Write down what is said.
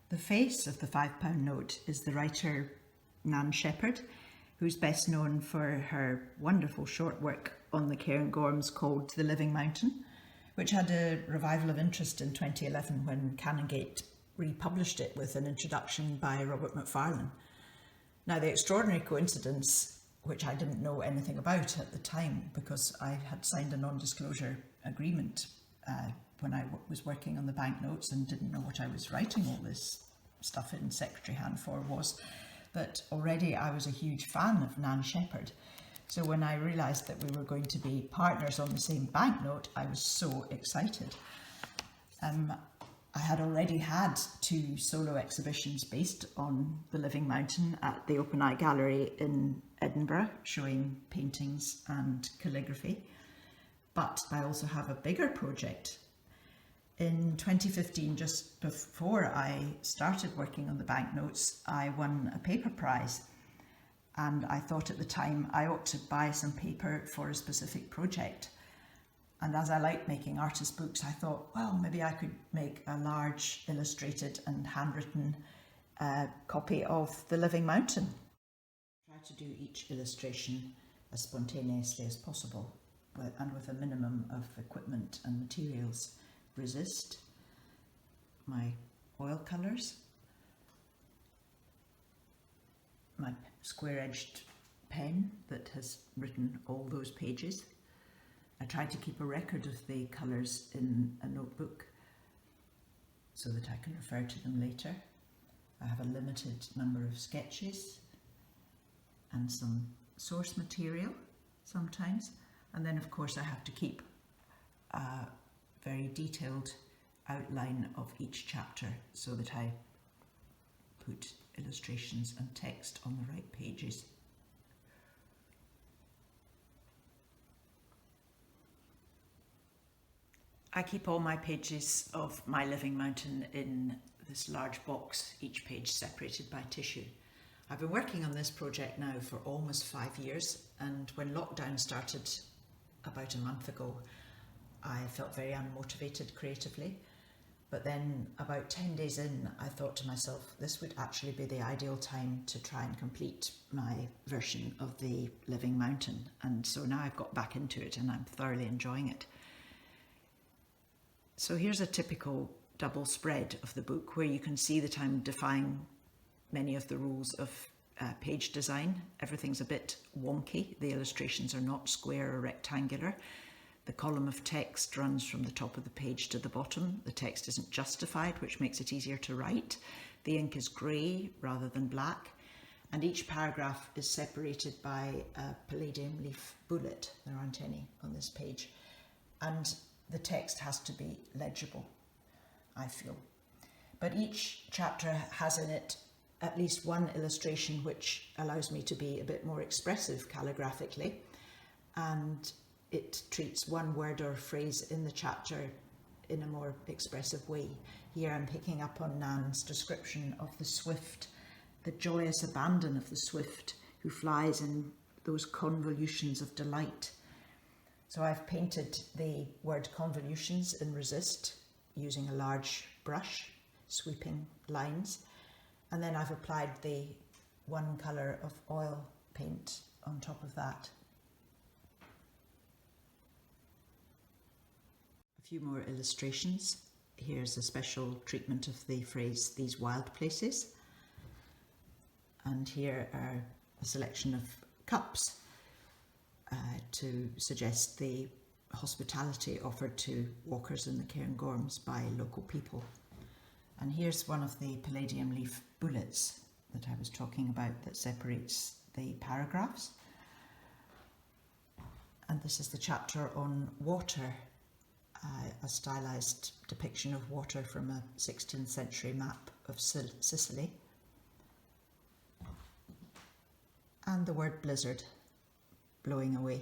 The face of the £5 note is the writer Nan Shepherd, who's best known for her wonderful short work on the Cairngorms called The Living Mountain, which had a revival of interest in 2011 when Canongate republished it with an introduction by Robert Macfarlane. Now, the extraordinary coincidence, which I didn't know anything about at the time because I had signed a non-disclosure agreement when I was working on the banknotes and didn't know what I was writing all this stuff in secretary hand for, was that already I was a huge fan of Nan Shepherd. So when I realised that we were going to be partners on the same banknote, I was so excited. I had already had 2 solo exhibitions based on the Living Mountain at the Open Eye Gallery in Edinburgh, showing paintings and calligraphy. But I also have a bigger project. In 2015, just before I started working on the banknotes, I won a paper prize. And I thought at the time I ought to buy some paper for a specific project. And as I like making artist books, I thought, well, maybe I could make a large illustrated and handwritten copy of The Living Mountain. Try to do each illustration as spontaneously as possible and with a minimum of equipment and materials. Resist, my oil colours, my square-edged pen that has written all those pages. I tried to keep a record of the colours in a notebook so that I can refer to them later. I have a limited number of sketches and some source material sometimes, and then of course I have to keep a very detailed outline of each chapter so that I put illustrations and text on the right pages. I keep all my pages of My Living Mountain in this large box, each page separated by tissue. I've been working on this project now for almost 5 years, and when lockdown started about a month ago, I felt very unmotivated creatively. But then about 10 days in, I thought to myself, this would actually be the ideal time to try and complete my version of The Living Mountain. And so now I've got back into it and I'm thoroughly enjoying it. So here's a typical double spread of the book where you can see that I'm defying many of the rules of page design. Everything's a bit wonky. The illustrations are not square or rectangular. The column of text runs from the top of the page to the bottom. The text isn't justified, which makes it easier to write. The ink is grey rather than black. And each paragraph is separated by a palladium leaf bullet. There aren't any on this page. And the text has to be legible, I feel. But each chapter has in it at least one illustration which allows me to be a bit more expressive calligraphically, and it treats one word or phrase in the chapter in a more expressive way. Here I'm picking up on Nan's description of the swift, the joyous abandon of the swift who flies in those convolutions of delight. So I've painted the word convolutions in Resist using a large brush, sweeping lines, and then I've applied the one colour of oil paint on top of that. A few more illustrations. Here's a special treatment of the phrase, these wild places. And here are a selection of cups to suggest the hospitality offered to walkers in the Cairngorms by local people. And here's one of the palladium leaf bullets that I was talking about that separates the paragraphs. And this is the chapter on water, a stylized depiction of water from a 16th century map of Sicily. And the word blizzard blowing away.